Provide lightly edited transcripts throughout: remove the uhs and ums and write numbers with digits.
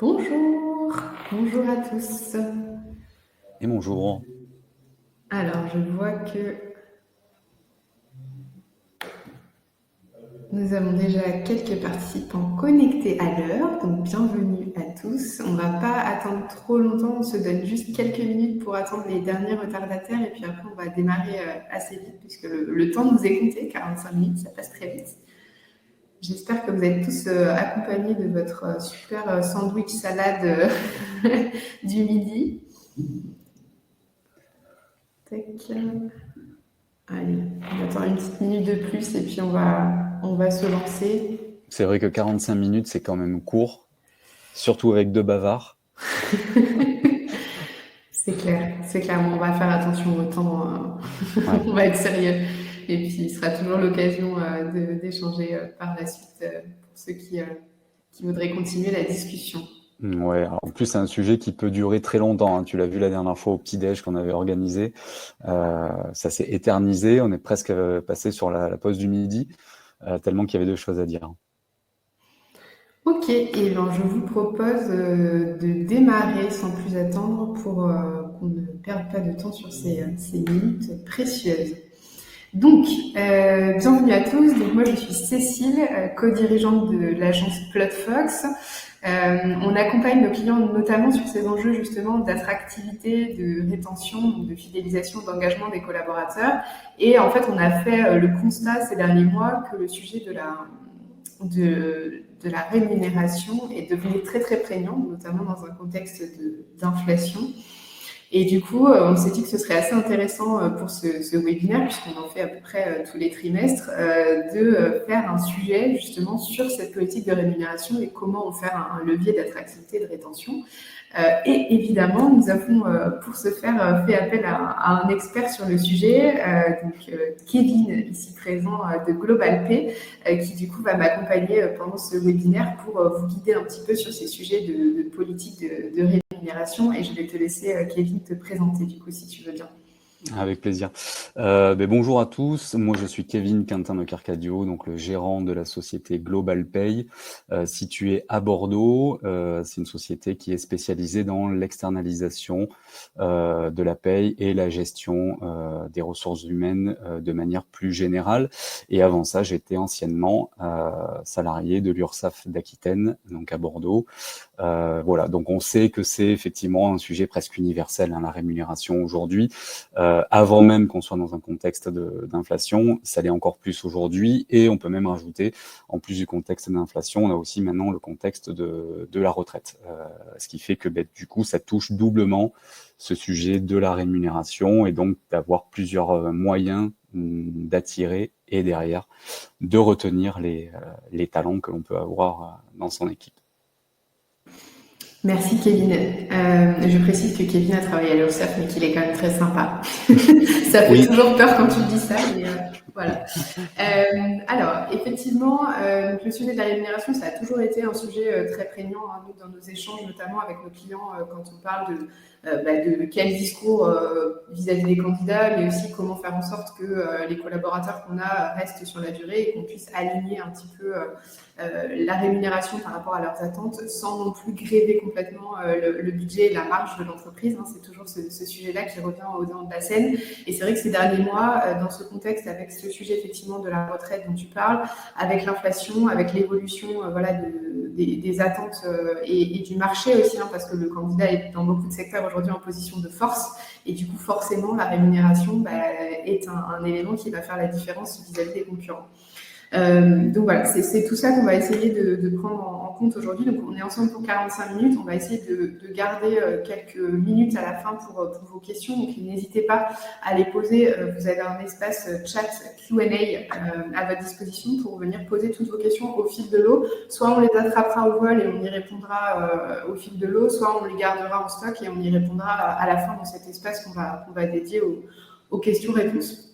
Bonjour, bonjour à tous. Et bonjour. Alors, je vois que nous avons déjà quelques participants connectés à l'heure, donc bienvenue à tous. On ne va pas attendre trop longtemps, on se donne juste quelques minutes pour attendre les derniers retardataires et puis après on va démarrer assez vite puisque le temps nous est compté, 45 minutes, ça passe très vite. J'espère que vous êtes tous accompagnés de votre super sandwich salade du midi. Tac. Allez, on attend une petite minute de plus et puis on va se lancer. C'est vrai que 45 minutes, c'est quand même court, surtout avec deux bavards. C'est clair, c'est clair. On va faire attention au temps, Ouais. on va être sérieux. Et puis, il sera toujours l'occasion d'échanger par la suite pour ceux qui voudraient continuer la discussion. Ouais, alors, en plus, c'est un sujet qui peut durer très longtemps, hein. Tu l'as vu la dernière fois au petit-déj qu'on avait organisé. Ça s'est éternisé. On est presque passé sur la pause du midi, tellement qu'il y avait deux choses à dire. Ok, et ben je vous propose de démarrer sans plus attendre pour qu'on ne perde pas de temps sur ces minutes précieuses. Donc, bienvenue à tous. Donc, moi, je suis Cécile, co-dirigeante de l'agence Plotfox. On accompagne nos clients notamment sur ces enjeux justement d'attractivité, de rétention, de fidélisation, d'engagement des collaborateurs. Et en fait, on a fait le constat ces derniers mois que le sujet de la rémunération est devenu très très prégnant, notamment dans un contexte d'inflation. Et du coup, on s'est dit que ce serait assez intéressant pour ce webinaire, puisqu'on en fait à peu près tous les trimestres, de faire un sujet justement sur cette politique de rémunération et comment en faire un levier d'attractivité et de rétention. Et évidemment, nous avons pour ce faire fait appel à un expert sur le sujet, donc Kevin, ici présent de Global Pay, qui du coup va m'accompagner pendant ce webinaire pour vous guider un petit peu sur ces sujets de politique de rémunération. Et je vais te laisser, Kevin, te présenter du coup, si tu veux bien. Avec plaisir. Bonjour à tous. Moi, je suis Kevin Quintin de Carcadio, donc le gérant de la société Global Pay, située à Bordeaux. C'est une société qui est spécialisée dans l'externalisation de la paye et la gestion des ressources humaines de manière plus générale. Et avant ça, j'étais anciennement salarié de l'URSSAF d'Aquitaine, donc à Bordeaux. Voilà, donc on sait que c'est effectivement un sujet presque universel, hein, la rémunération aujourd'hui. Avant même qu'on soit dans un contexte d'inflation, ça l'est encore plus aujourd'hui, et on peut même rajouter, en plus du contexte d'inflation, on a aussi maintenant le contexte de la retraite, ce qui fait que du coup, ça touche doublement ce sujet de la rémunération, et donc d'avoir plusieurs moyens d'attirer et derrière de retenir les talents que l'on peut avoir dans son équipe. Merci Kevin. Je précise que Kevin a travaillé à l'URSSAF, mais qu'il est quand même très sympa. Ça fait Oui. toujours peur quand tu dis ça, mais voilà. Alors, effectivement, le sujet de la rémunération, ça a toujours été un sujet très prégnant, hein, nous, dans nos échanges, notamment avec nos clients, quand on parle de quel discours vis-à-vis des candidats, mais aussi comment faire en sorte que les collaborateurs qu'on a restent sur la durée et qu'on puisse aligner un petit peu la rémunération par rapport à leurs attentes sans non plus gréver complètement le budget et la marge de l'entreprise. Hein. C'est toujours ce sujet-là qui revient au devant de la scène. Et c'est vrai que ces derniers mois, dans ce contexte, avec ce sujet effectivement de la retraite dont tu parles, avec l'inflation, avec l'évolution des attentes et du marché aussi, hein, parce que le candidat est dans beaucoup de secteurs aujourd'hui en position de force. Et du coup, forcément, la rémunération est un élément qui va faire la différence vis-à-vis des concurrents. Donc voilà, c'est tout ça qu'on va essayer de prendre en compte aujourd'hui. Donc on est ensemble pour 45 minutes. On va essayer de garder quelques minutes à la fin pour vos questions. Donc n'hésitez pas à les poser. Vous avez un espace chat Q&A à votre disposition pour venir poser toutes vos questions au fil de l'eau. Soit on les attrapera au vol et on y répondra au fil de l'eau, soit on les gardera en stock et on y répondra à la fin dans cet espace qu'on va dédier aux questions-réponses.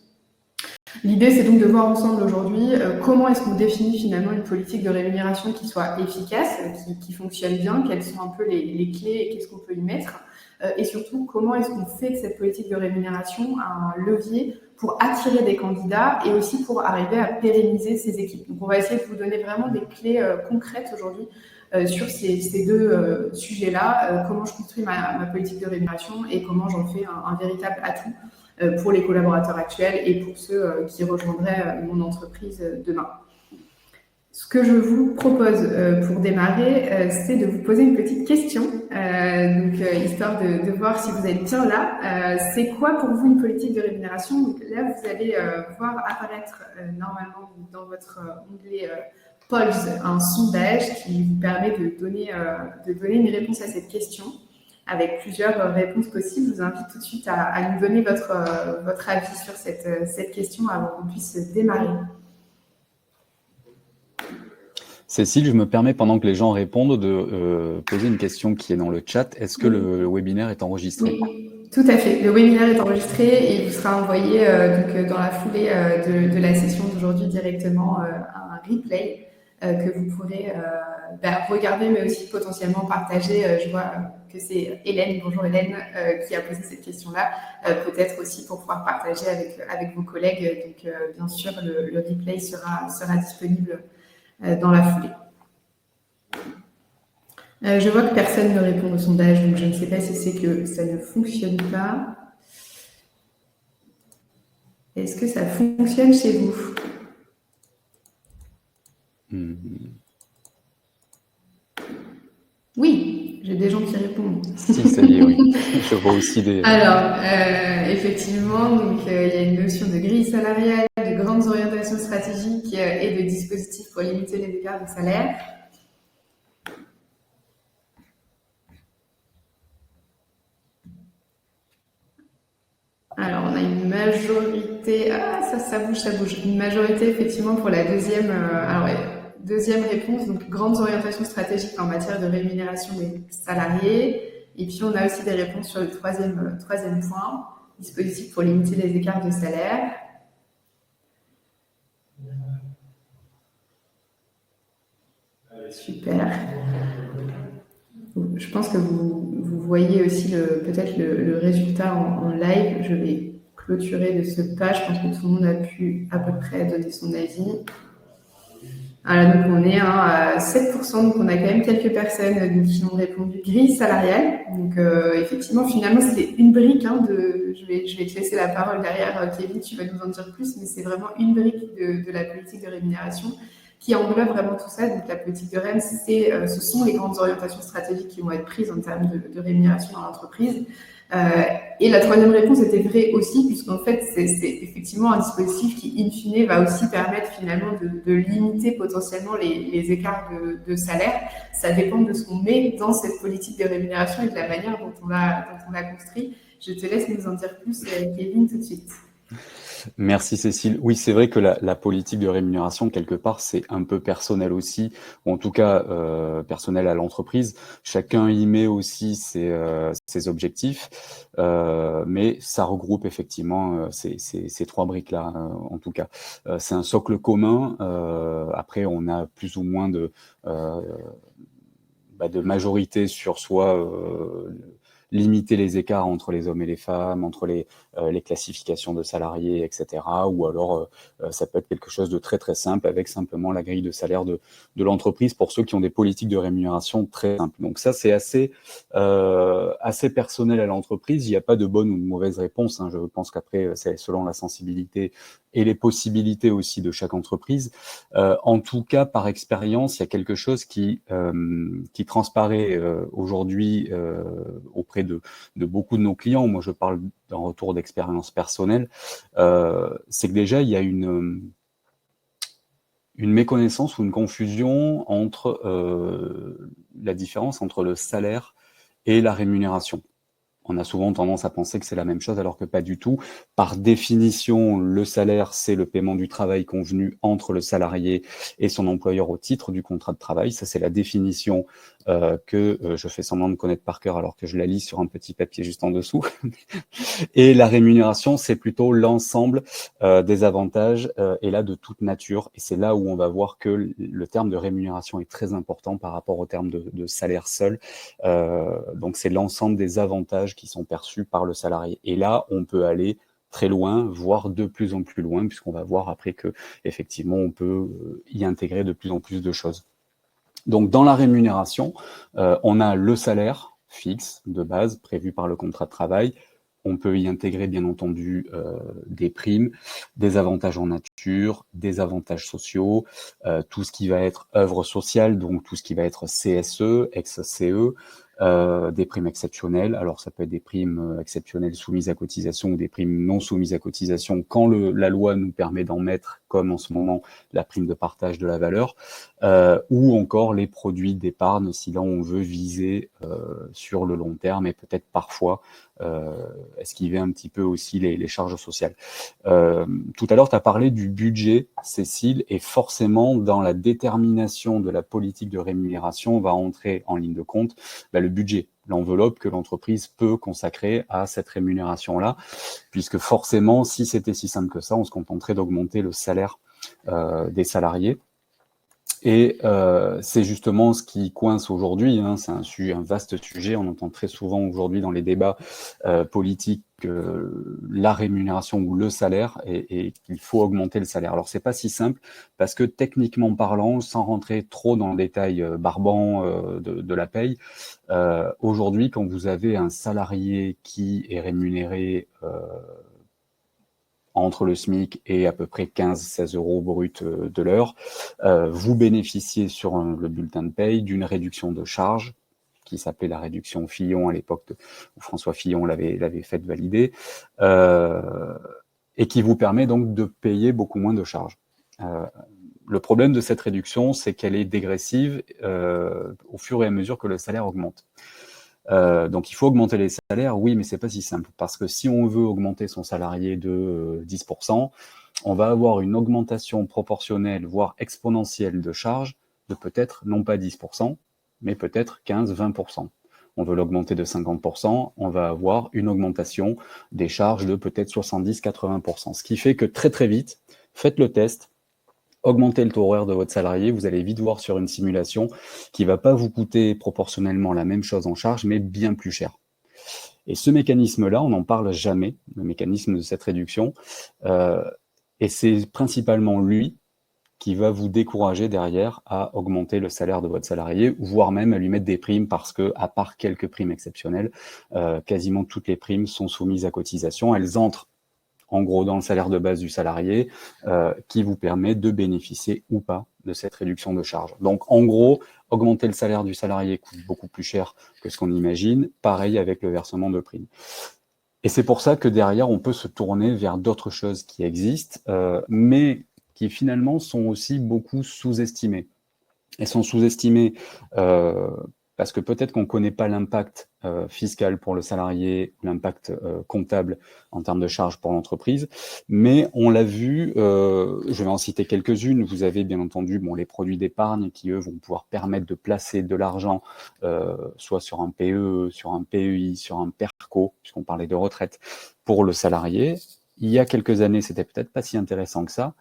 L'idée, c'est donc de voir ensemble aujourd'hui comment est-ce qu'on définit finalement une politique de rémunération qui soit efficace, qui fonctionne bien, quelles sont un peu les clés et qu'est-ce qu'on peut y mettre, et surtout comment est-ce qu'on fait de cette politique de rémunération un levier pour attirer des candidats et aussi pour arriver à pérenniser ces équipes. Donc on va essayer de vous donner vraiment des clés concrètes aujourd'hui sur ces deux sujets-là, comment je construis ma politique de rémunération et comment j'en fais un véritable atout pour les collaborateurs actuels et pour ceux qui rejoindraient mon entreprise demain. Ce que je vous propose pour démarrer, c'est de vous poser une petite question, histoire de voir si vous êtes bien là. C'est quoi pour vous une politique de rémunération? Donc là, vous allez voir apparaître normalement dans votre onglet Polls un sondage qui vous permet de donner une réponse à cette question avec plusieurs réponses possibles. Je vous invite tout de suite à nous donner votre avis sur cette question avant qu'on puisse démarrer. Cécile, je me permets, pendant que les gens répondent, de poser une question qui est dans le chat. Est-ce que le webinaire est enregistré? Oui, tout à fait. Le webinaire est enregistré et il vous sera envoyé dans la foulée de la session d'aujourd'hui directement un replay que vous pourrez regarder, mais aussi potentiellement partager. Je vois que c'est Hélène, bonjour Hélène, qui a posé cette question-là, peut-être aussi pour pouvoir partager avec vos collègues. Donc, bien sûr, le replay sera disponible dans la foulée. Je vois que personne ne répond au sondage, donc je ne sais pas si c'est que ça ne fonctionne pas. Est-ce que ça fonctionne chez vous? Oui, j'ai des gens qui répondent. Si, ça y est, oui. Je vois aussi des... Alors, effectivement, donc il y a une notion de grille salariale, de grandes orientations stratégiques et de dispositifs pour limiter les écarts de salaire. Alors, on a une majorité... Ah, ça bouge. Une majorité, effectivement, pour la deuxième... deuxième réponse, donc grandes orientations stratégiques en matière de rémunération des salariés. Et puis, on a aussi des réponses sur le troisième point, dispositif pour limiter les écarts de salaire. Super. Je pense que vous voyez aussi peut-être le résultat en live. Je vais clôturer de ce pas. Je pense que tout le monde a pu à peu près donner son avis. Voilà, donc on est à 7%, donc on a quand même quelques personnes qui ont répondu grille salariale. Donc effectivement, finalement, c'est une brique. Je vais te laisser la parole derrière, Kevin, tu vas nous en dire plus, mais c'est vraiment une brique de la politique de rémunération qui englobe vraiment tout ça. Donc la politique de REM, ce sont les grandes orientations stratégiques qui vont être prises en termes de rémunération dans l'entreprise. Et la troisième réponse était vraie aussi, puisqu'en fait, c'est effectivement un dispositif qui, in fine, va aussi permettre finalement de limiter potentiellement les écarts de salaire. Ça dépend de ce qu'on met dans cette politique de rémunération et de la manière dont on l'a construit. Je te laisse nous en dire plus, Kevin, tout de suite. Merci Cécile. Oui, c'est vrai que la politique de rémunération, quelque part, c'est un peu personnel aussi, ou en tout cas personnel à l'entreprise. Chacun y met aussi ses objectifs, mais ça regroupe effectivement ces trois briques-là, en tout cas. C'est un socle commun. Après, on a plus ou moins de majorité sur soi. Limiter les écarts entre les hommes et les femmes, entre les classifications de salariés, etc. Ou alors, ça peut être quelque chose de très très simple avec simplement la grille de salaire de l'entreprise pour ceux qui ont des politiques de rémunération très simples. Donc ça, c'est assez personnel à l'entreprise. Il n'y a pas de bonne ou de mauvaise réponse. Je pense qu'après, c'est selon la sensibilité et les possibilités aussi de chaque entreprise. En tout cas, par expérience, il y a quelque chose qui transparaît aujourd'hui auprès de beaucoup de nos clients. Moi, je parle d'un retour d'expérience personnelle. C'est que déjà, il y a une méconnaissance ou une confusion entre la différence entre le salaire et la rémunération. On a souvent tendance à penser que c'est la même chose, alors que pas du tout. Par définition, le salaire, c'est le paiement du travail convenu entre le salarié et son employeur au titre du contrat de travail. Ça, c'est la définition que je fais semblant de connaître par cœur, alors que je la lis sur un petit papier juste en dessous. Et la rémunération, c'est plutôt l'ensemble des avantages, et là, de toute nature. Et c'est là où on va voir que le terme de rémunération est très important par rapport au terme de salaire seul. Donc, c'est l'ensemble des avantages qui sont perçus par le salarié. Et là, on peut aller très loin, voire de plus en plus loin, puisqu'on va voir après que effectivement on peut y intégrer de plus en plus de choses. Donc, dans la rémunération, on a le salaire fixe de base prévu par le contrat de travail. On peut y intégrer, bien entendu, des primes, des avantages en nature, des avantages sociaux, tout ce qui va être œuvre sociale, donc tout ce qui va être CSE, ex-CE, des primes exceptionnelles. Alors, ça peut être des primes exceptionnelles soumises à cotisation ou des primes non soumises à cotisation quand la loi nous permet d'en mettre, comme en ce moment la prime de partage de la valeur, ou encore les produits d'épargne si là on veut viser sur le long terme et peut-être parfois esquiver un petit peu aussi les charges sociales. Tout à l'heure, tu as parlé du budget, Cécile, et forcément, dans la détermination de la politique de rémunération, va entrer en ligne de compte le budget, l'enveloppe que l'entreprise peut consacrer à cette rémunération-là, puisque forcément, si c'était si simple que ça, on se contenterait d'augmenter le salaire des salariés. Et c'est justement ce qui coince aujourd'hui, hein, c'est un vaste sujet, on entend très souvent aujourd'hui dans les débats politiques la rémunération ou le salaire et qu'il faut augmenter le salaire. Alors c'est pas si simple parce que techniquement parlant, sans rentrer trop dans le détail barbant de la paye, aujourd'hui quand vous avez un salarié qui est rémunéré entre le SMIC et à peu près 15-16 euros brut de l'heure, vous bénéficiez sur le bulletin de paye d'une réduction de charge qui s'appelait la réduction Fillon à l'époque où François Fillon l'avait faite valider, et qui vous permet donc de payer beaucoup moins de charges. Le problème de cette réduction, c'est qu'elle est dégressive au fur et à mesure que le salaire augmente. Donc il faut augmenter les salaires, oui, mais c'est pas si simple, parce que si on veut augmenter son salarié de 10%, on va avoir une augmentation proportionnelle, voire exponentielle de charges de peut-être non pas 10%, mais peut-être 15-20%. On veut l'augmenter de 50%, on va avoir une augmentation des charges de peut-être 70-80%. Ce qui fait que très très vite, faites le test, augmentez le taux horaire de votre salarié, vous allez vite voir sur une simulation qui ne va pas vous coûter proportionnellement la même chose en charge, mais bien plus cher. Et ce mécanisme-là, on n'en parle jamais, le mécanisme de cette réduction, et c'est principalement lui qui va vous décourager derrière à augmenter le salaire de votre salarié, voire même à lui mettre des primes, parce que, à part quelques primes exceptionnelles, quasiment toutes les primes sont soumises à cotisation, elles entrent en gros dans le salaire de base du salarié, qui vous permet de bénéficier ou pas de cette réduction de charge. Donc en gros, augmenter le salaire du salarié coûte beaucoup plus cher que ce qu'on imagine, pareil avec le versement de primes. Et c'est pour ça que derrière, on peut se tourner vers d'autres choses qui existent, mais qui finalement sont aussi beaucoup sous-estimées. Elles sont sous-estimées parce que peut-être qu'on ne connaît pas l'impact fiscal pour le salarié, l'impact comptable en termes de charges pour l'entreprise, mais on l'a vu, je vais en citer quelques-unes, vous avez bien entendu les produits d'épargne qui, eux, vont pouvoir permettre de placer de l'argent, soit sur un PE, sur un PEI, sur un PERCO, puisqu'on parlait de retraite, pour le salarié. Il y a quelques années, c'était peut-être pas si intéressant que ça.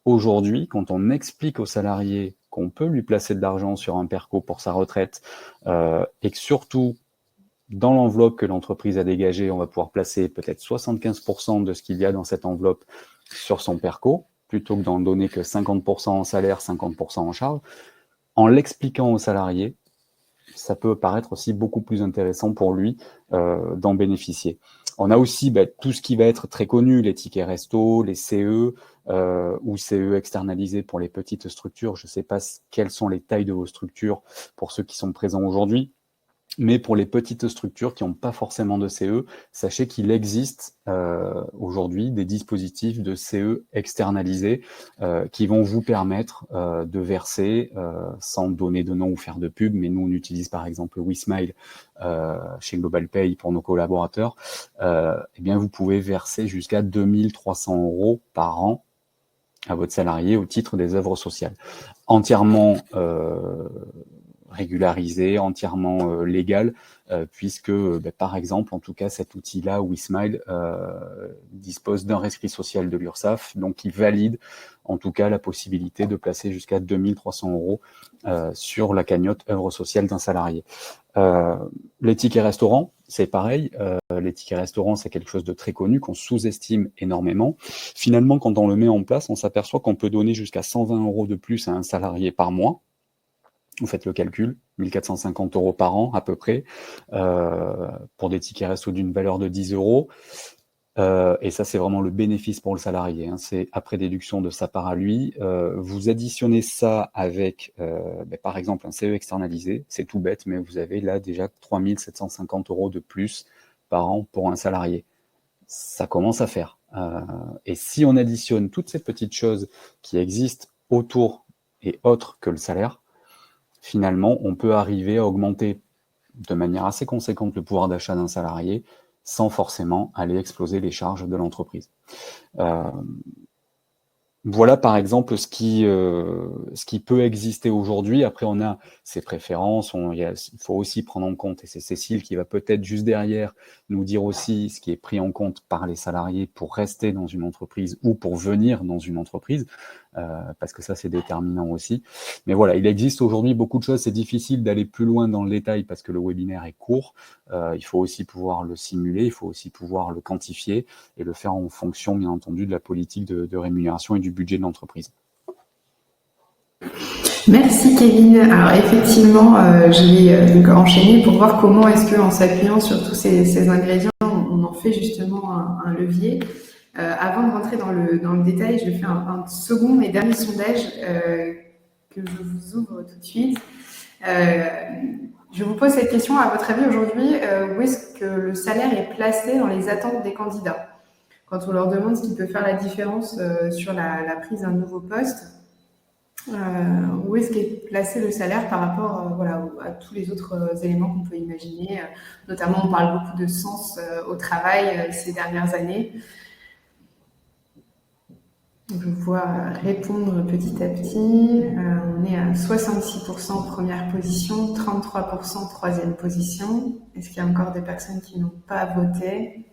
Aujourd'hui, quand on explique aux salariés qu'on peut lui placer de l'argent sur un PERCO pour sa retraite, et que surtout, dans l'enveloppe que l'entreprise a dégagée, on va pouvoir placer peut-être 75% de ce qu'il y a dans cette enveloppe sur son PERCO, plutôt que d'en donner que 50% en salaire, 50% en charge, en l'expliquant aux salariés, ça peut paraître aussi beaucoup plus intéressant pour lui d'en bénéficier. On a aussi tout ce qui va être très connu, les tickets resto, les CE ou CE externalisés pour les petites structures. Je ne sais pas quelles sont les tailles de vos structures pour ceux qui sont présents aujourd'hui. Mais pour les petites structures qui n'ont pas forcément de CE, sachez qu'il existe aujourd'hui des dispositifs de CE externalisés qui vont vous permettre de verser, sans donner de nom ou faire de pub, mais nous on utilise par exemple WeSmile chez GlobalPay pour nos collaborateurs, eh bien vous pouvez verser jusqu'à 2300 € par an à votre salarié au titre des œuvres sociales. Entièrement régularisé, entièrement légal, puisque, par exemple, en tout cas, cet outil-là, WeSmile, dispose d'un rescrit social de l'URSSAF, donc il valide en tout cas la possibilité de placer jusqu'à 2300 € sur la cagnotte œuvre sociale d'un salarié. Les tickets restaurants, c'est pareil. Les tickets restaurants, c'est quelque chose de très connu, qu'on sous-estime énormément. Finalement, quand on le met en place, on s'aperçoit qu'on peut donner jusqu'à 120 € de plus à un salarié par mois, Vous faites le calcul, 1 450 € par an à peu près, pour des tickets resto d'une valeur de 10 €. Et ça, c'est vraiment le bénéfice pour le salarié, hein. C'est après déduction de sa part à lui. Vous additionnez ça avec, par exemple, un CE externalisé. C'est tout bête, mais vous avez là déjà 3 750 € de plus par an pour un salarié. Ça commence à faire. Et si on additionne toutes ces petites choses qui existent autour et autres que le salaire, finalement, on peut arriver à augmenter de manière assez conséquente le pouvoir d'achat d'un salarié sans forcément aller exploser les charges de l'entreprise. Voilà par exemple ce qui peut exister aujourd'hui. Après, on a ses préférences, il faut aussi prendre en compte, et c'est Cécile qui va peut-être juste derrière nous dire aussi ce qui est pris en compte par les salariés pour rester dans une entreprise ou pour venir dans une entreprise, parce que ça c'est déterminant aussi. Mais voilà, il existe aujourd'hui beaucoup de choses, c'est difficile d'aller plus loin dans le détail parce que le webinaire est court. Il faut aussi pouvoir le simuler, il faut aussi pouvoir le quantifier et le faire en fonction, bien entendu, de la politique de rémunération et du budget de l'entreprise. Merci Kevin. Alors effectivement, je vais donc enchaîner pour voir comment est-ce qu'en s'appuyant sur tous ces ingrédients, on en fait justement un levier. Avant de rentrer dans le détail, je fais un second et dernier sondage que je vous ouvre tout de suite. Je vous pose cette question, à votre avis aujourd'hui, où est-ce que le salaire est placé dans les attentes des candidats? Quand on leur demande ce qui peut faire la différence sur la prise d'un nouveau poste, où est-ce qu'est placé le salaire par rapport à tous les autres éléments qu'on peut imaginer, notamment on parle beaucoup de sens au travail ces dernières années. Je vois répondre petit à petit. On est à 66% première position, 33% troisième position. Est-ce qu'il y a encore des personnes qui n'ont pas voté?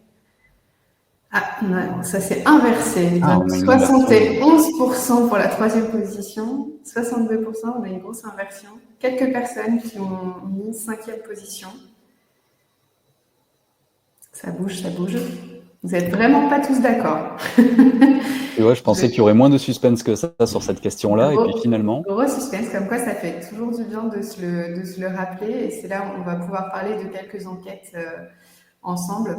Ah, non, ça s'est inversé. Donc 71% pour la troisième position, 62%, on a une grosse inversion. Quelques personnes qui ont mis cinquième position. Ça bouge, ça bouge. Vous n'êtes vraiment pas tous d'accord. Et ouais, je pensais qu'il y aurait moins de suspense que ça sur cette question-là, et puis finalement... Gros suspense, comme quoi ça fait toujours du bien de se le rappeler, et c'est là où on va pouvoir parler de quelques enquêtes ensemble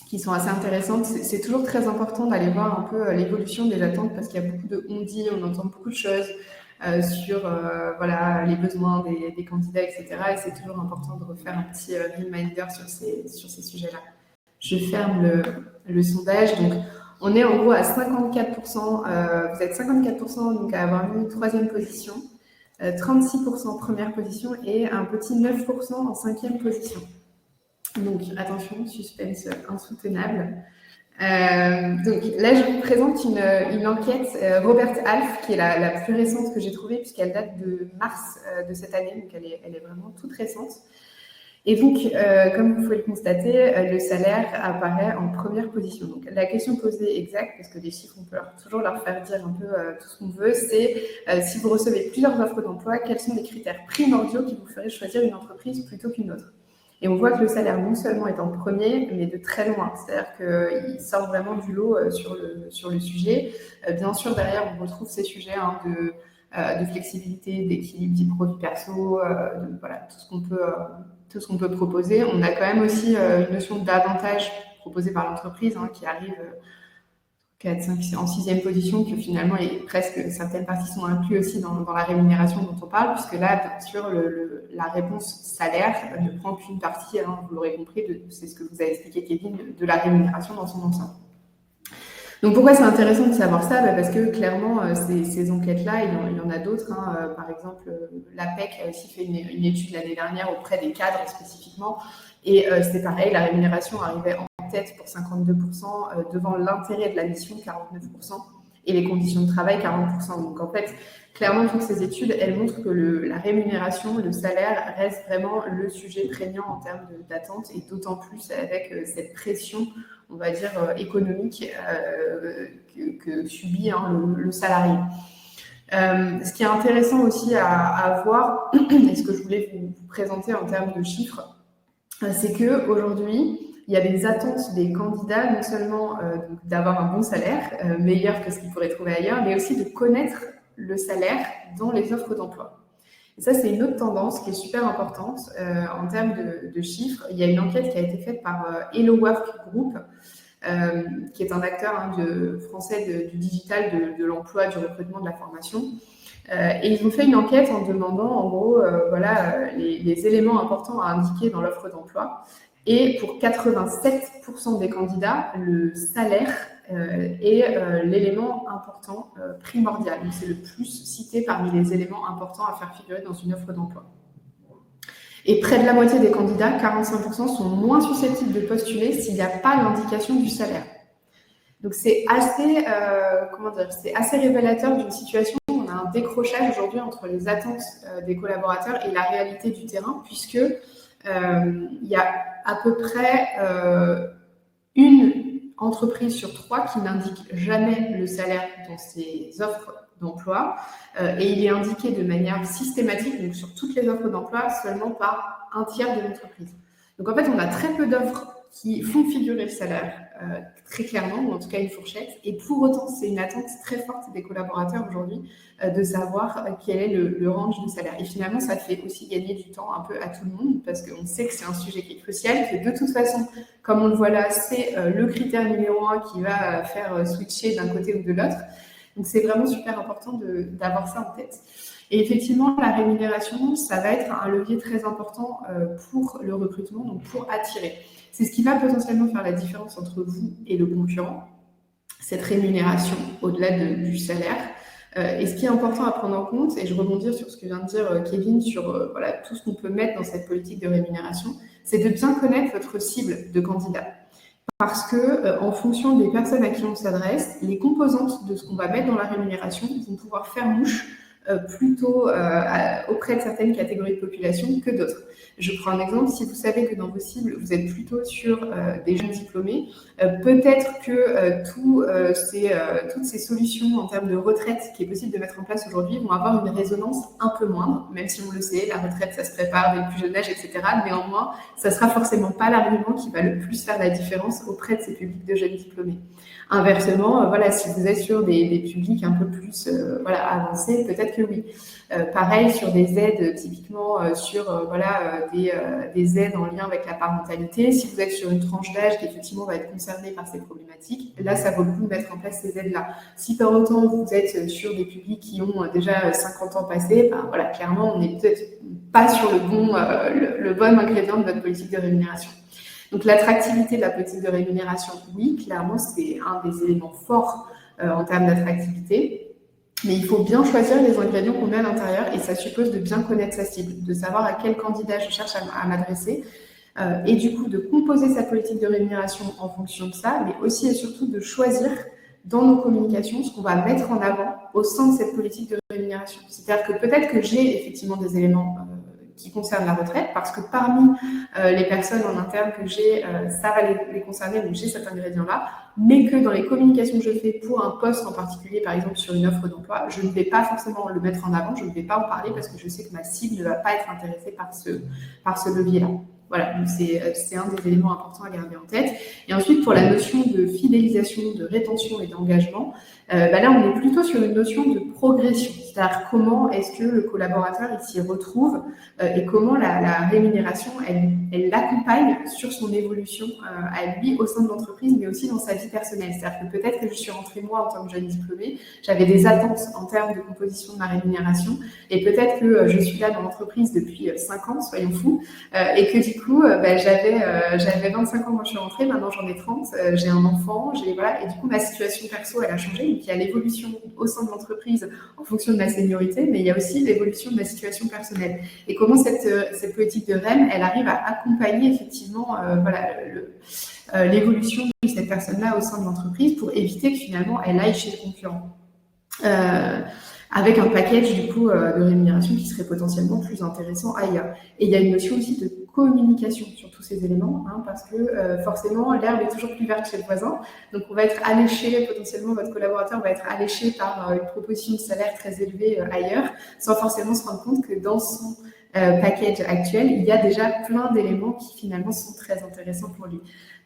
qui sont assez intéressantes. C'est toujours très important d'aller voir un peu l'évolution des attentes, parce qu'il y a beaucoup de on-dit, on entend beaucoup de choses sur les besoins des candidats, etc. Et c'est toujours important de refaire un petit reminder sur ces sujets-là. Je ferme le sondage. Donc, on est en gros à 54%. Vous êtes 54% donc à avoir mis troisième position, 36% première position et un petit 9% en cinquième position. Donc, attention, suspense insoutenable. Donc là, je vous présente une enquête Robert Half, qui est la plus récente que j'ai trouvée, puisqu'elle date de mars de cette année, donc elle est vraiment toute récente. Et donc, comme vous pouvez le constater, le salaire apparaît en première position. Donc, la question posée exacte, parce que les chiffres, on peut toujours leur faire dire un peu tout ce qu'on veut, c'est si vous recevez plusieurs offres d'emploi, quels sont les critères primordiaux qui vous feraient choisir une entreprise plutôt qu'une autre? Et on voit que le salaire non seulement est en premier, mais de très loin. C'est-à-dire qu'il sort vraiment du lot sur le sujet. Bien sûr, derrière, on retrouve ces sujets de flexibilité, d'équilibre vie pro, vie perso, tout ce qu'on peut proposer. On a quand même aussi une notion d'avantage proposée par l'entreprise qui arrive 4, 5, en sixième position, que finalement, certaines parties sont incluses aussi dans la rémunération dont on parle, puisque là, bien sûr, la réponse salaire ne prend qu'une partie, vous l'aurez compris, c'est ce que vous avez expliqué, Kevin, de la rémunération dans son ensemble. Donc, pourquoi c'est intéressant de savoir ça? Parce que clairement, ces enquêtes-là, il y en a d'autres. Par exemple, l'APEC a aussi fait une étude l'année dernière auprès des cadres spécifiquement. Et c'est pareil, la rémunération arrivait en tête pour 52%, devant l'intérêt de la mission, 49%, et les conditions de travail, 40%. Donc, en fait, clairement, toutes ces études, elles montrent que la rémunération, le salaire reste vraiment le sujet prégnant en termes d'attente, et d'autant plus avec cette pression, on va dire, économique que subit le salarié. Ce qui est intéressant aussi à voir, et ce que je voulais vous présenter en termes de chiffres, c'est qu'aujourd'hui, il y a des attentes des candidats, non seulement d'avoir un bon salaire, meilleur que ce qu'ils pourraient trouver ailleurs, mais aussi de connaître le salaire dans les offres d'emploi. Et ça, c'est une autre tendance qui est super importante en termes de chiffres. Il y a une enquête qui a été faite par Hello Work Group, qui est un acteur français du digital, de l'emploi, du recrutement, de la formation. Et ils ont fait une enquête en demandant, en gros, les éléments importants à indiquer dans l'offre d'emploi. Et pour 87% des candidats, le salaire est l'élément important primordial. Donc, c'est le plus cité parmi les éléments importants à faire figurer dans une offre d'emploi. Et près de la moitié des candidats, 45%, sont moins susceptibles de postuler s'il n'y a pas l'indication du salaire. Donc, c'est assez révélateur d'une situation où on a un décrochage aujourd'hui entre les attentes des collaborateurs et la réalité du terrain, puisque il y a à peu près une entreprise sur 3 qui n'indique jamais le salaire dans ses offres d'emploi, et il est indiqué de manière systématique, donc sur toutes les offres d'emploi, seulement par un tiers de l'entreprise. Donc en fait, on a très peu d'offres qui font figurer le salaire très clairement, ou en tout cas une fourchette, et pour autant, c'est une attente très forte des collaborateurs aujourd'hui de savoir quel est le range du salaire. Et finalement, ça fait aussi gagner du temps un peu à tout le monde, parce qu'on sait que c'est un sujet qui est crucial, que de toute façon, comme on le voit là, c'est le critère numéro 1 qui va faire switcher d'un côté ou de l'autre. Donc c'est vraiment super important d'avoir ça en tête. Et effectivement, la rémunération, ça va être un levier très important pour le recrutement, donc pour attirer. C'est ce qui va potentiellement faire la différence entre vous et le concurrent, cette rémunération au-delà du salaire. Et ce qui est important à prendre en compte, et je rebondis sur ce que vient de dire Kevin sur tout ce qu'on peut mettre dans cette politique de rémunération, c'est de bien connaître votre cible de candidat. Parce que, en fonction des personnes à qui on s'adresse, les composantes de ce qu'on va mettre dans la rémunération vont pouvoir faire mouche plutôt auprès de certaines catégories de population que d'autres. Je prends un exemple, si vous savez que dans vos cibles, vous êtes plutôt sur des jeunes diplômés, peut-être que toutes ces solutions en termes de retraite qui est possible de mettre en place aujourd'hui vont avoir une résonance un peu moindre, même si on le sait, la retraite, ça se prépare dès le plus jeune âge, etc. Néanmoins, ça ne sera forcément pas l'argument qui va le plus faire la différence auprès de ces publics de jeunes diplômés. Inversement, si vous êtes sur des publics un peu plus avancés, peut-être que oui. Pareil sur des aides, typiquement des aides en lien avec la parentalité. Si vous êtes sur une tranche d'âge qui effectivement va être concernée par ces problématiques, là, ça vaut le coup de mettre en place ces aides-là. Si par autant vous êtes sur des publics qui ont déjà 50 ans passés, clairement, on n'est peut-être pas sur le bon ingrédient de votre politique de rémunération. Donc l'attractivité de la politique de rémunération, oui, clairement, c'est un des éléments forts en termes d'attractivité. Mais il faut bien choisir les ingrédients qu'on met à l'intérieur et ça suppose de bien connaître sa cible, de savoir à quel candidat je cherche à m'adresser et du coup de composer sa politique de rémunération en fonction de ça, mais aussi et surtout de choisir dans nos communications ce qu'on va mettre en avant au sein de cette politique de rémunération. C'est-à-dire que peut-être que j'ai effectivement des éléments qui concernent la retraite, parce que parmi les personnes en interne que j'ai, ça va les concerner, donc j'ai cet ingrédient-là, mais que dans les communications que je fais pour un poste en particulier, par exemple sur une offre d'emploi, je ne vais pas forcément le mettre en avant, je ne vais pas en parler parce que je sais que ma cible ne va pas être intéressée par ce levier-là. Voilà, donc c'est un des éléments importants à garder en tête. Et ensuite, pour la notion de fidélisation, de rétention et d'engagement, là, on est plutôt sur une notion de progression, c'est-à-dire comment est-ce que le collaborateur il s'y retrouve et comment la rémunération, elle l'accompagne sur son évolution à lui au sein de l'entreprise, mais aussi dans sa vie personnelle. C'est-à-dire que peut-être que je suis rentrée, moi, en tant que jeune diplômée, j'avais des attentes en termes de composition de ma rémunération, et peut-être que je suis là dans l'entreprise depuis 5 ans, soyons fous, et que du coup, j'avais 25 ans quand je suis rentrée, maintenant j'en ai 30, j'ai un enfant, et du coup, ma situation perso, elle a changé. Donc, il y a l'évolution au sein de l'entreprise en fonction de ma seniorité, mais il y a aussi l'évolution de ma situation personnelle. Et comment cette politique de REM, elle arrive à accompagner effectivement l'évolution de cette personne-là au sein de l'entreprise pour éviter que finalement, elle aille chez le concurrent. Avec un package du coup de rémunération qui serait potentiellement plus intéressant ailleurs. Et il y a une notion aussi de communication sur tous ces éléments, parce que forcément l'herbe est toujours plus verte chez le voisin, donc on va être alléché, potentiellement votre collaborateur va être alléché par une proposition de salaire très élevée ailleurs, sans forcément se rendre compte que dans son package actuel, il y a déjà plein d'éléments qui finalement sont très intéressants pour lui.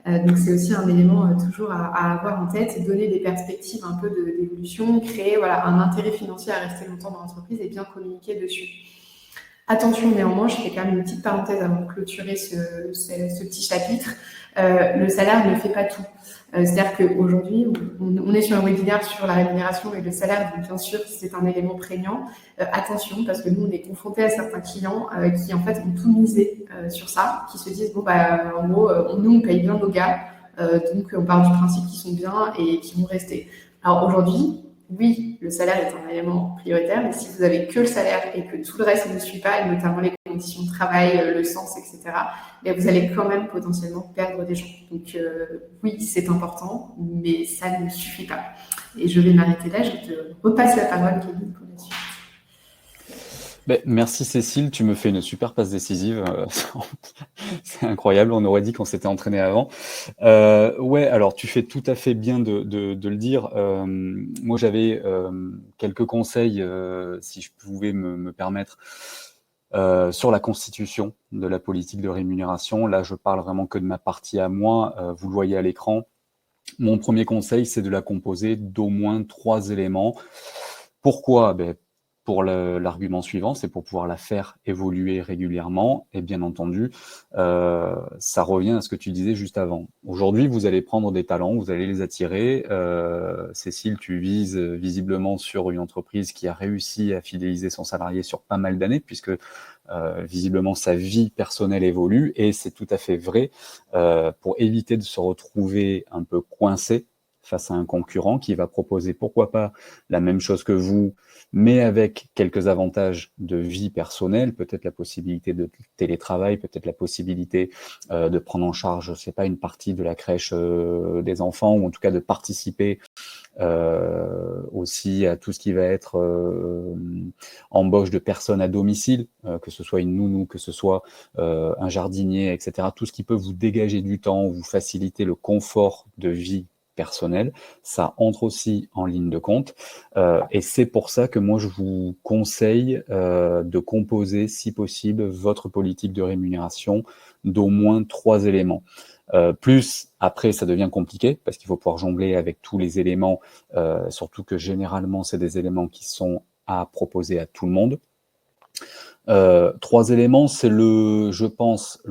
Donc c'est aussi un élément toujours à avoir en tête, donner des perspectives un peu d'évolution, créer un intérêt financier à rester longtemps dans l'entreprise et bien communiquer dessus. Attention néanmoins, je fais quand même une petite parenthèse avant de clôturer ce petit chapitre. Le salaire ne fait pas tout. C'est-à-dire qu'aujourd'hui, on est sur un webinaire sur la rémunération et le salaire, donc bien sûr, c'est un élément prégnant. Attention, parce que nous, on est confrontés à certains clients qui, en fait, ont tout misé sur ça, qui se disent, bon, bah, en gros, nous, on paye bien nos gars, donc on part du principe qu'ils sont bien et qu'ils vont rester. Alors aujourd'hui, oui, le salaire est un élément prioritaire, mais si vous avez que le salaire et que tout le reste ne suit pas, et notamment les conditions de travail, le sens, etc., mais vous allez quand même potentiellement perdre des gens. Donc oui, c'est important, mais ça ne suffit pas. Et je vais m'arrêter là, je te repasse la parole, Kevin, pour la suite. Merci Cécile, tu me fais une super passe décisive. C'est incroyable, on aurait dit qu'on s'était entraîné avant. Ouais, alors tu fais tout à fait bien de le dire. Moi, j'avais quelques conseils, si je pouvais me permettre, sur la constitution de la politique de rémunération. Là, je parle vraiment que de ma partie à moi. Vous le voyez à l'écran. Mon premier conseil, c'est de la composer d'au moins 3 éléments. Pourquoi? Pour l'argument suivant, c'est pour pouvoir la faire évoluer régulièrement. Et bien entendu, ça revient à ce que tu disais juste avant. Aujourd'hui, vous allez prendre des talents, vous allez les attirer. Cécile, tu vises visiblement sur une entreprise qui a réussi à fidéliser son salarié sur pas mal d'années, puisque visiblement sa vie personnelle évolue. Et c'est tout à fait vrai. Pour éviter de se retrouver un peu coincé face à un concurrent qui va proposer, pourquoi pas, la même chose que vous, mais avec quelques avantages de vie personnelle, peut-être la possibilité de télétravail, peut-être la possibilité de prendre en charge, je sais pas, une partie de la crèche des enfants, ou en tout cas de participer aussi à tout ce qui va être embauche de personnes à domicile, que ce soit une nounou, que ce soit un jardinier, etc. Tout ce qui peut vous dégager du temps, vous faciliter le confort de vie personnel, ça entre aussi en ligne de compte. Et c'est pour ça que moi, je vous conseille de composer, si possible, votre politique de rémunération d'au moins 3 éléments. Plus, après, ça devient compliqué, parce qu'il faut pouvoir jongler avec tous les éléments, surtout que généralement, c'est des éléments qui sont à proposer à tout le monde. 3 éléments, c'est je pense,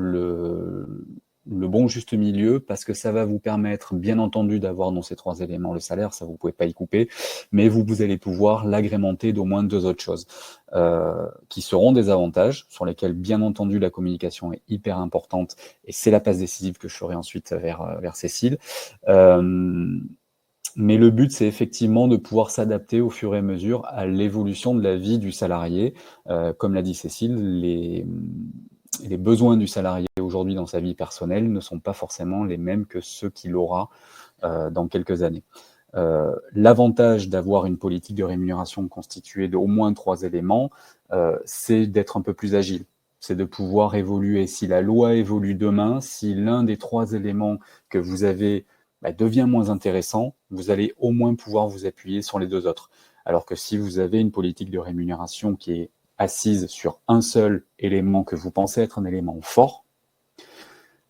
le bon juste milieu, parce que ça va vous permettre, bien entendu, d'avoir dans ces 3 éléments le salaire, ça vous pouvez pas y couper, mais vous allez pouvoir l'agrémenter d'au moins 2 autres choses, qui seront des avantages, sur lesquels, bien entendu, la communication est hyper importante, et c'est la passe décisive que je ferai ensuite vers Cécile. Mais le but, c'est effectivement de pouvoir s'adapter au fur et à mesure à l'évolution de la vie du salarié. Comme l'a dit Cécile, les besoins du salarié aujourd'hui dans sa vie personnelle ne sont pas forcément les mêmes que ceux qu'il aura dans quelques années. L'avantage d'avoir une politique de rémunération constituée d'au moins 3 éléments, c'est d'être un peu plus agile. C'est de pouvoir évoluer. Si la loi évolue demain, si l'un des 3 éléments que vous avez devient moins intéressant, vous allez au moins pouvoir vous appuyer sur les 2 autres. Alors que si vous avez une politique de rémunération qui est assise sur un seul élément que vous pensez être un élément fort,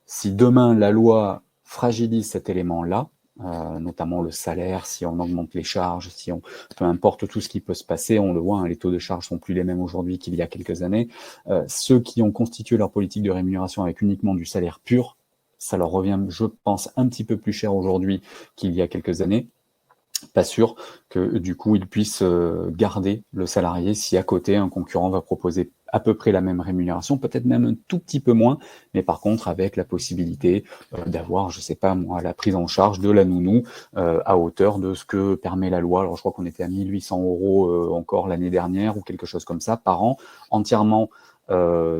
si demain la loi fragilise cet élément-là, notamment le salaire, si on augmente les charges, peu importe tout ce qui peut se passer, on le voit, hein, les taux de charges sont plus les mêmes aujourd'hui qu'il y a quelques années. Ceux qui ont constitué leur politique de rémunération avec uniquement du salaire pur, ça leur revient, je pense, un petit peu plus cher aujourd'hui qu'il y a quelques années. Pas sûr que du coup ils puissent garder le salarié si à côté un concurrent va proposer à peu près la même rémunération, peut-être même un tout petit peu moins, mais par contre avec la possibilité d'avoir, je sais pas moi, la prise en charge de la nounou à hauteur de ce que permet la loi. Alors je crois qu'on était à 1800 € encore l'année dernière ou quelque chose comme ça par an, entièrement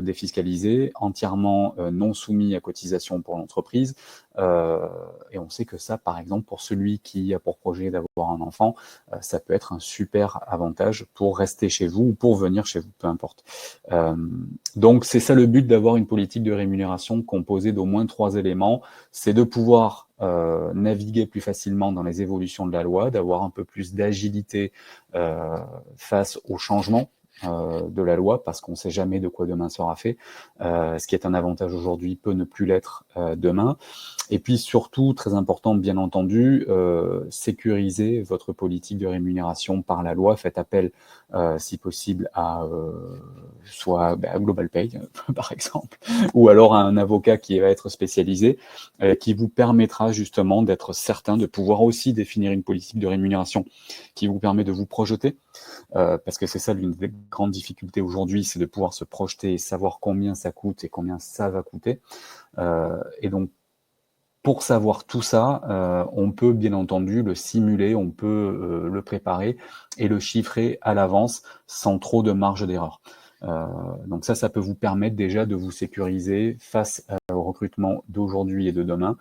défiscalisé, entièrement non soumis à cotisation pour l'entreprise. Et on sait que ça, par exemple, pour celui qui a pour projet d'avoir un enfant, ça peut être un super avantage pour rester chez vous ou pour venir chez vous, peu importe. Donc c'est ça le but d'avoir une politique de rémunération composée d'au moins 3 éléments, c'est de pouvoir naviguer plus facilement dans les évolutions de la loi, d'avoir un peu plus d'agilité face aux changements de la loi, parce qu'on ne sait jamais de quoi demain sera fait. Ce qui est un avantage aujourd'hui peut ne plus l'être demain. Et puis surtout, très important, bien entendu, sécuriser votre politique de rémunération par la loi. Faites appel, si possible, à soit Global Pay, par exemple, ou alors un avocat qui va être spécialisé, qui vous permettra justement d'être certain de pouvoir aussi définir une politique de rémunération qui vous permet de vous projeter, parce que c'est ça l'une des grandes difficultés aujourd'hui, c'est de pouvoir se projeter et savoir combien ça coûte et combien ça va coûter. Et donc, pour savoir tout ça, on peut bien entendu le simuler, on peut le préparer et le chiffrer à l'avance sans trop de marge d'erreur. Donc ça peut vous permettre déjà de vous sécuriser face au recrutement d'aujourd'hui et de demain,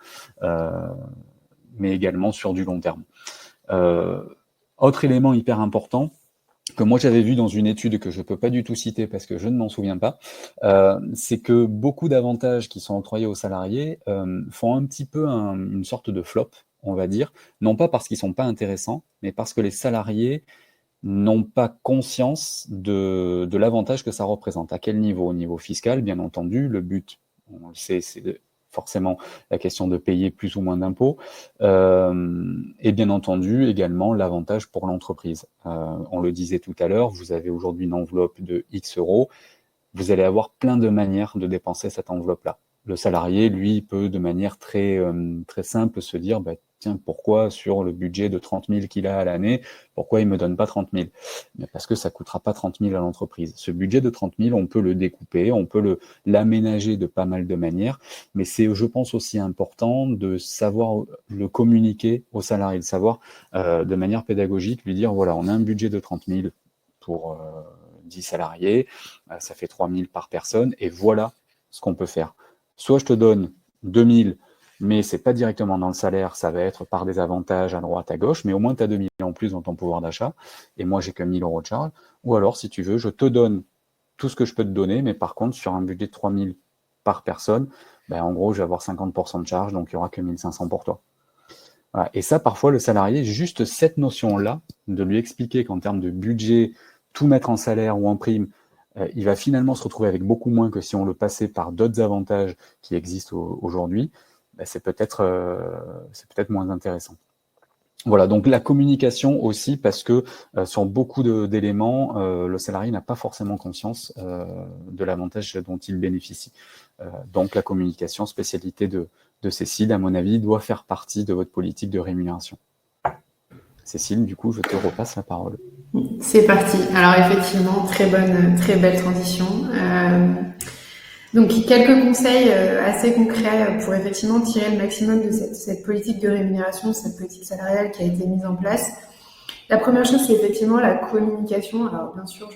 mais également sur du long terme. Autre élément hyper important, que moi j'avais vu dans une étude que je ne peux pas du tout citer parce que je ne m'en souviens pas, c'est que beaucoup d'avantages qui sont octroyés aux salariés font un petit peu une sorte de flop, on va dire, non pas parce qu'ils ne sont pas intéressants, mais parce que les salariés n'ont pas conscience de l'avantage que ça représente. À quel niveau? Au niveau fiscal, bien entendu, le but, on le sait, c'est forcément la question de payer plus ou moins d'impôts, et bien entendu également l'avantage pour l'entreprise. On le disait tout à l'heure, vous avez aujourd'hui une enveloppe de X euros, vous allez avoir plein de manières de dépenser cette enveloppe-là. Le salarié, lui, peut de manière très simple se dire, tiens, pourquoi sur le budget de 30 000 qu'il a à l'année, pourquoi il ne me donne pas 30 000? Mais parce que ça ne coûtera pas 30 000 à l'entreprise. Ce budget de 30 000, on peut le découper, on peut l'aménager de pas mal de manières, mais c'est, je pense, aussi important de savoir le communiquer aux salariés, de savoir de manière pédagogique, lui dire, voilà, on a un budget de 30 000 pour 10 salariés, ça fait 3 000 par personne, et voilà ce qu'on peut faire. Soit je te donne 2 000, mais ce n'est pas directement dans le salaire, ça va être par des avantages à droite, à gauche, mais au moins tu as 2 000 en plus dans ton pouvoir d'achat, et moi j'ai que 1 000 euros de charge. Ou alors, si tu veux, je te donne tout ce que je peux te donner, mais par contre, sur un budget de 3 000 par personne, en gros, je vais avoir 50% de charge, donc il n'y aura que 1 500 pour toi. Voilà. Et ça, parfois, le salarié, juste cette notion-là, de lui expliquer qu'en termes de budget, tout mettre en salaire ou en prime, il va finalement se retrouver avec beaucoup moins que si on le passait par d'autres avantages qui existent aujourd'hui, c'est peut-être moins intéressant. Voilà, donc la communication aussi, parce que sur beaucoup d'éléments, le salarié n'a pas forcément conscience de l'avantage dont il bénéficie. Donc la communication, spécialité de Cécile, à mon avis, doit faire partie de votre politique de rémunération. Cécile, du coup, je te repasse la parole. C'est parti. Alors effectivement, très belle transition. Donc quelques conseils assez concrets pour effectivement tirer le maximum de cette politique de rémunération, cette politique salariale qui a été mise en place. La première chose, c'est effectivement la communication. Alors bien sûr,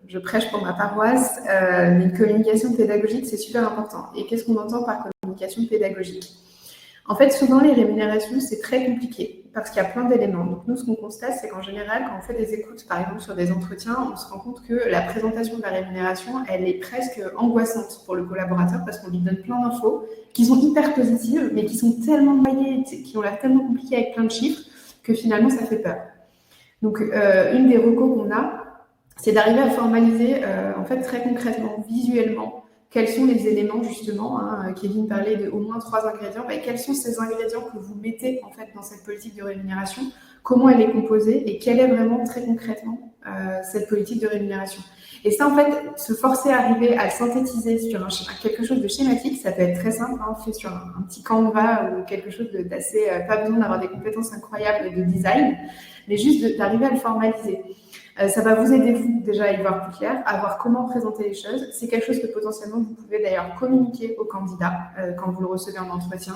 je prêche pour ma paroisse, mais une communication pédagogique, c'est super important. Et qu'est-ce qu'on entend par communication pédagogique? En fait, souvent, les rémunérations, c'est très compliqué parce qu'il y a plein d'éléments. Donc, nous, ce qu'on constate, c'est qu'en général, quand on fait des écoutes, par exemple, sur des entretiens, on se rend compte que la présentation de la rémunération, elle est presque angoissante pour le collaborateur parce qu'on lui donne plein d'infos qui sont hyper positives, mais qui sont tellement noyées, qui ont l'air tellement compliquées avec plein de chiffres que finalement, ça fait peur. Donc, une des recos qu'on a, c'est d'arriver à formaliser, en fait, très concrètement, visuellement, quels sont les éléments, justement, Kevin parlait de au moins 3 ingrédients, quels sont ces ingrédients que vous mettez, en fait, dans cette politique de rémunération, comment elle est composée et quelle est vraiment, très concrètement, cette politique de rémunération. Et ça, en fait, se forcer à arriver à le synthétiser sur quelque chose de schématique, ça peut être très simple, fait sur un petit Canva ou quelque chose d'assez, pas besoin d'avoir des compétences incroyables de design, mais juste d'arriver à le formaliser. Ça va vous aider, vous, déjà à y voir plus clair, à voir comment présenter les choses. C'est quelque chose que potentiellement vous pouvez d'ailleurs communiquer au candidat quand vous le recevez en entretien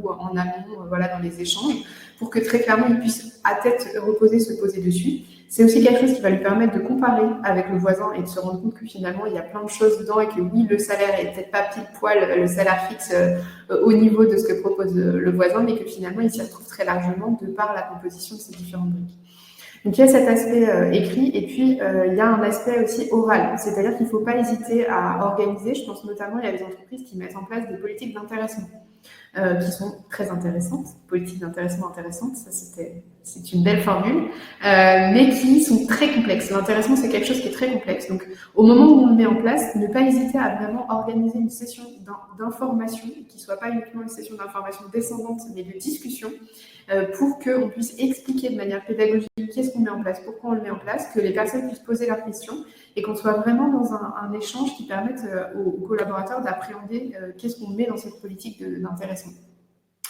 ou en amont, dans les échanges, pour que très clairement il puisse à tête reposée se poser dessus. C'est aussi quelque chose qui va lui permettre de comparer avec le voisin et de se rendre compte que finalement il y a plein de choses dedans et que oui, le salaire est peut-être pas pile poil le salaire fixe au niveau de ce que propose le voisin, mais que finalement il s'y retrouve très largement de par la composition de ces différentes briques. Donc il y a cet aspect écrit et puis il y a un aspect aussi oral, c'est-à-dire qu'il ne faut pas hésiter à organiser. Je pense notamment il y a des entreprises qui mettent en place des politiques d'intéressement. qui sont très intéressantes, politiques d'intéressement intéressantes, ça c'est une belle formule, mais qui sont très complexes. L'intéressement, c'est quelque chose qui est très complexe. Donc, au moment où on le met en place, ne pas hésiter à vraiment organiser une session d'information, qui ne soit pas uniquement une session d'information descendante, mais de discussion, pour qu'on puisse expliquer de manière pédagogique qu'est-ce qu'on met en place, pourquoi on le met en place, que les personnes puissent poser leurs questions et qu'on soit vraiment dans un échange qui permette aux collaborateurs d'appréhender qu'est-ce qu'on met dans cette politique d'intéressement.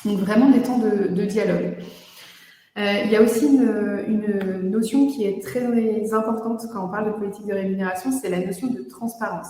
Donc vraiment des temps de dialogue. Il y a aussi une notion qui est très importante quand on parle de politique de rémunération, c'est la notion de transparence.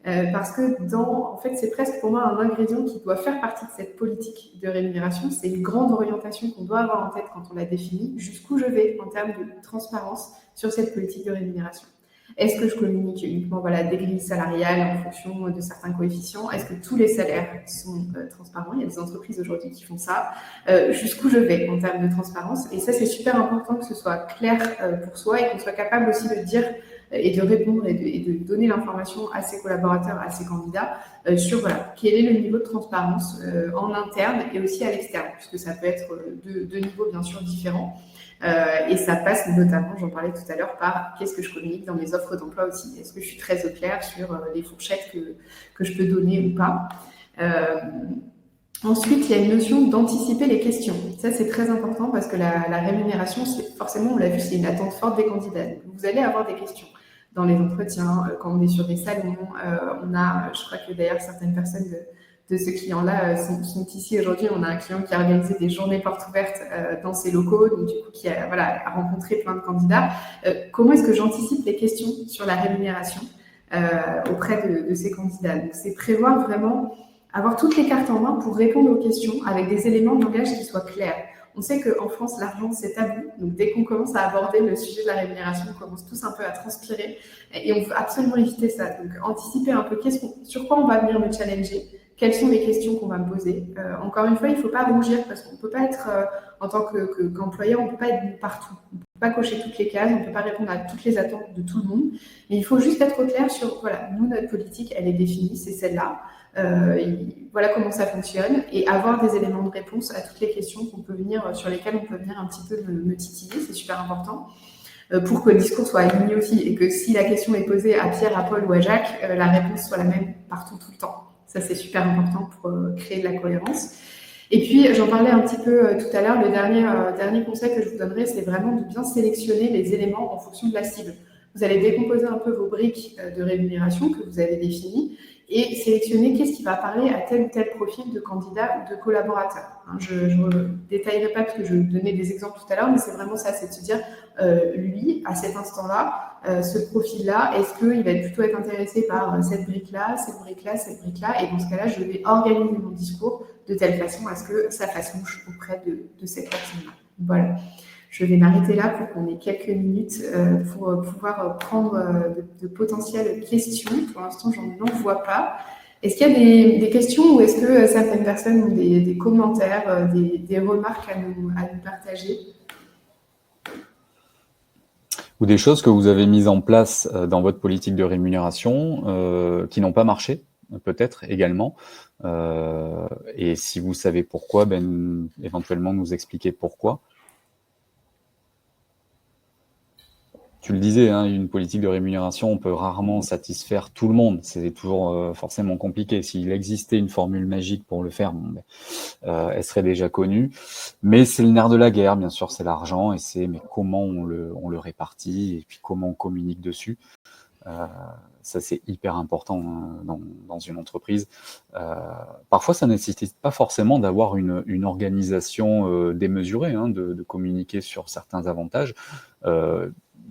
Parce que en fait, c'est presque pour moi un ingrédient qui doit faire partie de cette politique de rémunération. C'est une grande orientation qu'on doit avoir en tête quand on la définit. Jusqu'où je vais en termes de transparence sur cette politique de rémunération? Est-ce que je communique uniquement des grilles salariales en fonction de certains coefficients? Est-ce que tous les salaires sont transparents? Il y a des entreprises aujourd'hui qui font ça. Jusqu'où je vais en termes de transparence? Et ça, c'est super important que ce soit clair pour soi et qu'on soit capable aussi de dire et de répondre et de donner l'information à ses collaborateurs, à ses candidats sur quel est le niveau de transparence en interne et aussi à l'externe, puisque ça peut être deux niveaux bien sûr différents. Et ça passe notamment, j'en parlais tout à l'heure, par qu'est-ce que je communique dans mes offres d'emploi aussi. Est-ce que je suis très au clair sur les fourchettes que je peux donner ou pas? Ensuite, il y a une notion d'anticiper les questions. Ça, c'est très important parce que la rémunération, forcément, on l'a vu, c'est une attente forte des candidats. Vous allez avoir des questions dans les entretiens, quand on est sur des salons. Je crois que d'ailleurs, certaines personnes de ce client-là sont ici aujourd'hui. On a un client qui a organisé des journées portes ouvertes dans ses locaux, donc du coup qui a rencontré plein de candidats. Comment est-ce que j'anticipe les questions sur la rémunération auprès de ces candidats? Donc, c'est prévoir vraiment, avoir toutes les cartes en main pour répondre aux questions avec des éléments de langage qui soient clairs. On sait qu'en France, l'argent, c'est tabou. Donc, dès qu'on commence à aborder le sujet de la rémunération, on commence tous un peu à transpirer. Et on veut absolument éviter ça. Donc, anticiper un peu sur quoi on va venir me challenger. Quelles sont les questions qu'on va me poser? Encore une fois, il ne faut pas rougir parce qu'on ne peut pas être, en tant qu'employeur, on ne peut pas être partout. On ne peut pas cocher toutes les cases, on ne peut pas répondre à toutes les attentes de tout le monde. Mais il faut juste être au clair sur, nous, notre politique, elle est définie, c'est celle-là. Voilà comment ça fonctionne et avoir des éléments de réponse à toutes les questions sur lesquelles on peut venir un petit peu me titiller, c'est super important. Pour que le discours soit aligné aussi et que si la question est posée à Pierre, à Paul ou à Jacques, la réponse soit la même partout, tout le temps. Ça, c'est super important pour créer de la cohérence. Et puis, j'en parlais un petit peu tout à l'heure, le dernier conseil que je vous donnerai, c'est vraiment de bien sélectionner les éléments en fonction de la cible. Vous allez décomposer un peu vos briques de rémunération que vous avez définies et sélectionner qu'est-ce qui va parler à tel ou tel profil de candidat ou de collaborateur. Je ne détaillerai pas parce que je donnais des exemples tout à l'heure, mais c'est vraiment ça, c'est de se dire, lui, à cet instant-là, ce profil-là, est-ce qu'il va plutôt être intéressé par cette brique-là, cette brique-là, cette brique-là? Et dans ce cas-là, je vais organiser mon discours de telle façon à ce que ça fasse mouche auprès de cette personne-là. Voilà. Je vais m'arrêter là pour qu'on ait quelques minutes pour pouvoir prendre de potentielles questions. Pour l'instant, j'en vois pas. Est-ce qu'il y a des questions ou est-ce que certaines personnes ont des commentaires, des remarques à nous partager? Ou des choses que vous avez mises en place dans votre politique de rémunération qui n'ont pas marché, peut-être également. Et si vous savez pourquoi, éventuellement nous expliquer pourquoi. Tu le disais, une politique de rémunération, on peut rarement satisfaire tout le monde. C'est toujours forcément compliqué. S'il existait une formule magique pour le faire, elle serait déjà connue. Mais c'est le nerf de la guerre, bien sûr, c'est l'argent et mais comment on le répartit et puis comment on communique dessus. Ça, c'est hyper important dans une entreprise. Parfois, ça ne nécessite pas forcément d'avoir une organisation démesurée, de communiquer sur certains avantages.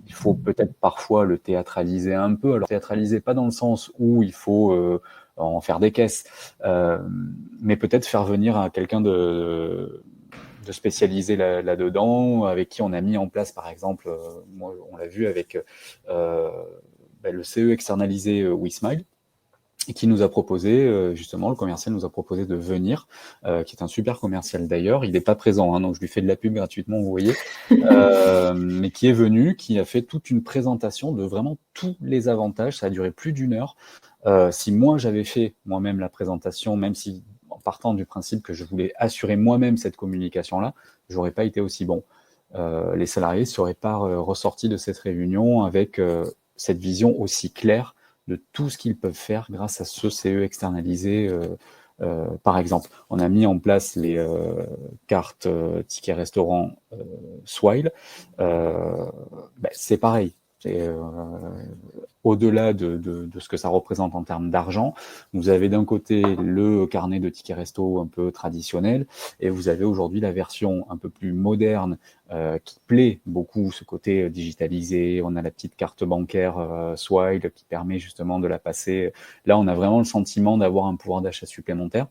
Il faut peut-être parfois le théâtraliser un peu. Alors, théâtraliser pas dans le sens où il faut en faire des caisses, mais peut-être faire venir quelqu'un de spécialisé là-dedans, avec qui on a mis en place, par exemple, on l'a vu avec le CE externalisé WeSmile, et qui nous a proposé, justement, le commercial nous a proposé de venir, qui est un super commercial d'ailleurs, il n'est pas présent, donc je lui fais de la pub gratuitement, vous voyez, mais qui est venu, qui a fait toute une présentation de vraiment tous les avantages, ça a duré plus d'1 heure. Si moi j'avais fait moi-même la présentation, même si partant du principe que je voulais assurer moi-même cette communication-là, j'aurais pas été aussi bon. Les salariés ne seraient pas ressortis de cette réunion avec cette vision aussi claire de tout ce qu'ils peuvent faire grâce à ce CE externalisé. Par exemple, on a mis en place les cartes tickets restaurant Swile. C'est pareil. Au-delà de ce que ça représente en termes d'argent, vous avez d'un côté le carnet de tickets resto un peu traditionnel, et vous avez aujourd'hui la version un peu plus moderne qui plaît beaucoup, ce côté digitalisé. On a la petite carte bancaire Swile qui permet justement de la passer. Là, on a vraiment le sentiment d'avoir un pouvoir d'achat supplémentaire.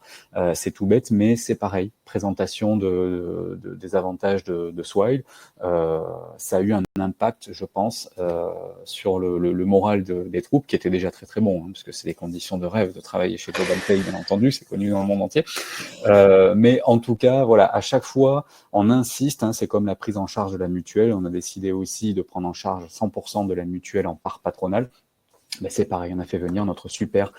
C'est tout bête, mais c'est pareil. Présentation des avantages de Swile. Ça a eu un impact, je pense, sur le moral des troupes, qui était déjà très très bon, parce que c'est des conditions de rêve de travailler chez Global Pay, bien entendu, c'est connu dans le monde entier. Mais en tout cas, voilà, à chaque fois, on insiste, c'est comme la prise en charge de la mutuelle. On a décidé aussi de prendre en charge 100% de la mutuelle en part patronale. C'est pareil, on a fait venir notre super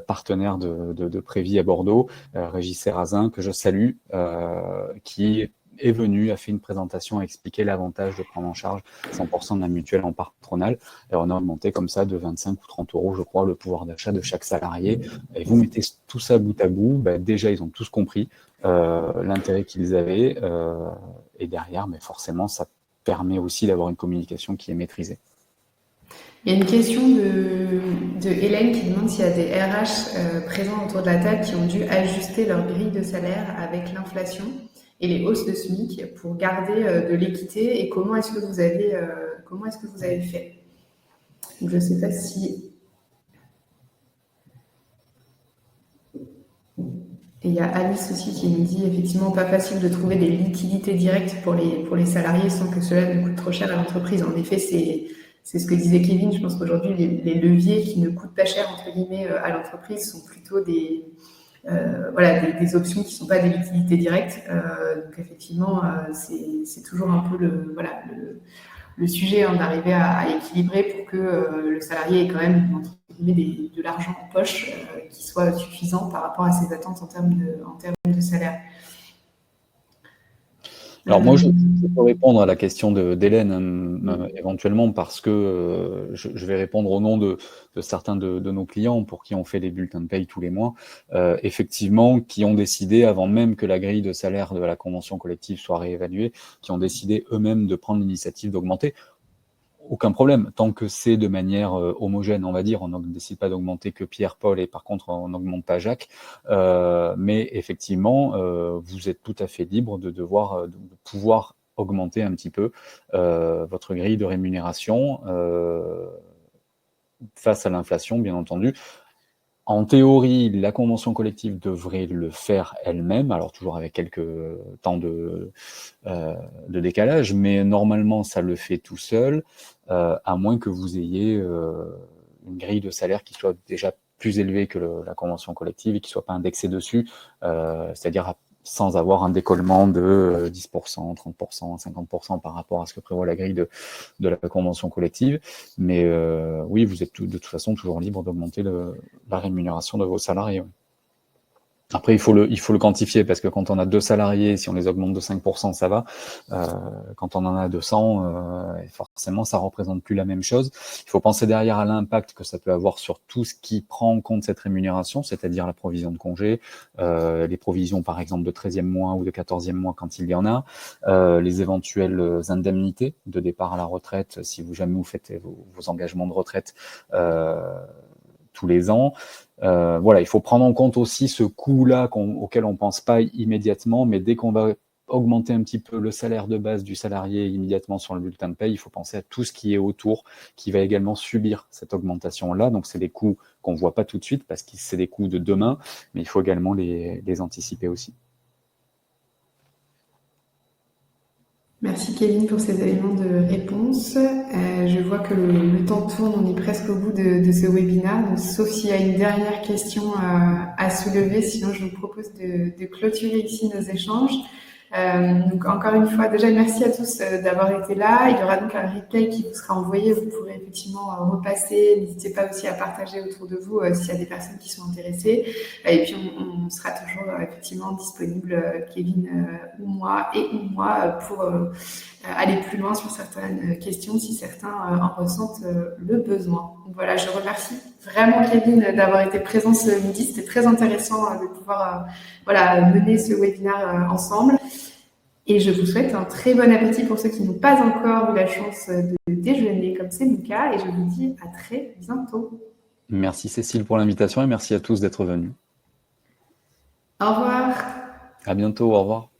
partenaire de Prévy à Bordeaux, Régis Serrazin, que je salue, qui est venu, a fait une présentation, a expliqué l'avantage de prendre en charge 100% de la mutuelle en part patronale. Et on a augmenté comme ça de 25 ou 30 euros, je crois, le pouvoir d'achat de chaque salarié. Et vous mettez tout ça bout à bout, déjà ils ont tous compris l'intérêt qu'ils avaient. Et derrière, mais forcément, ça permet aussi d'avoir une communication qui est maîtrisée. Il y a une question de Hélène qui demande s'il y a des RH présents autour de la table qui ont dû ajuster leur grille de salaire avec l'inflation et les hausses de SMIC pour garder de l'équité, et comment est-ce que vous avez fait? Donc, je ne sais pas si... Et il y a Alice aussi qui nous dit effectivement pas facile de trouver des liquidités directes pour les salariés sans que cela ne coûte trop cher à l'entreprise. En effet, c'est ce que disait Kevin. Je pense qu'aujourd'hui, les leviers qui ne coûtent pas cher, entre guillemets, à l'entreprise sont plutôt des options qui ne sont pas des liquidités directes. Donc, effectivement, c'est toujours un peu le sujet d'arriver à équilibrer pour que le salarié ait quand même, entre guillemets, de l'argent en poche qui soit suffisant par rapport à ses attentes en termes de salaire. Alors moi, je peux répondre à la question d'Hélène éventuellement, parce que je vais répondre au nom de certains de nos clients pour qui on fait des bulletins de paye tous les mois, effectivement, qui ont décidé, avant même que la grille de salaire de la convention collective soit réévaluée, qui ont décidé eux-mêmes de prendre l'initiative d'augmenter. Aucun problème, tant que c'est de manière homogène, on va dire. On ne décide pas d'augmenter que Pierre, Paul, et par contre, on n'augmente pas Jacques. Mais effectivement, vous êtes tout à fait libre de pouvoir augmenter un petit peu votre grille de rémunération face à l'inflation, bien entendu. En théorie, la convention collective devrait le faire elle-même, alors toujours avec quelques temps de décalage, mais normalement, ça le fait tout seul, à moins que vous ayez une grille de salaire qui soit déjà plus élevée que la convention collective et qui ne soit pas indexée dessus, c'est-à-dire sans avoir un décollement de 10%, 30%, 50% par rapport à ce que prévoit la grille de la convention collective. Mais oui, vous êtes de toute façon toujours libre d'augmenter la rémunération de vos salariés. Oui. Après, il faut le quantifier, parce que quand on a 2 salariés, si on les augmente de 5%, ça va. Quand on en a 200, forcément, ça représente plus la même chose. Il faut penser derrière à l'impact que ça peut avoir sur tout ce qui prend en compte cette rémunération, c'est-à-dire la provision de congé, les provisions, par exemple, de 13e mois ou de 14e mois quand il y en a, les éventuelles indemnités de départ à la retraite, si jamais vous faites vos engagements de retraite tous les ans. Il faut prendre en compte aussi ce coût-là auquel on ne pense pas immédiatement, mais dès qu'on va augmenter un petit peu le salaire de base du salarié immédiatement sur le bulletin de paye, il faut penser à tout ce qui est autour, qui va également subir cette augmentation-là. Donc, c'est des coûts qu'on ne voit pas tout de suite, parce que c'est des coûts de demain, mais il faut également les anticiper aussi. Merci Kevin pour ces éléments de réponse. Je vois que le temps tourne, on est presque au bout de ce webinaire. Donc, sauf s'il y a une dernière question à soulever, sinon je vous propose de clôturer ici nos échanges. Donc encore une fois, déjà merci à tous d'avoir été là. Il y aura donc un replay qui vous sera envoyé. Vous pourrez effectivement repasser. N'hésitez pas aussi à partager autour de vous s'il y a des personnes qui sont intéressées. Et puis on sera toujours effectivement disponible, Kevin ou moi pour aller plus loin sur certaines questions si certains en ressentent le besoin. Donc voilà, je remercie vraiment Kevin d'avoir été présent ce midi. C'était très intéressant de pouvoir mener ce webinaire ensemble. Et je vous souhaite un très bon appétit pour ceux qui n'ont pas encore eu la chance de déjeuner comme c'est mon cas. Et je vous dis à très bientôt. Merci Cécile pour l'invitation et merci à tous d'être venus. Au revoir. À bientôt, au revoir.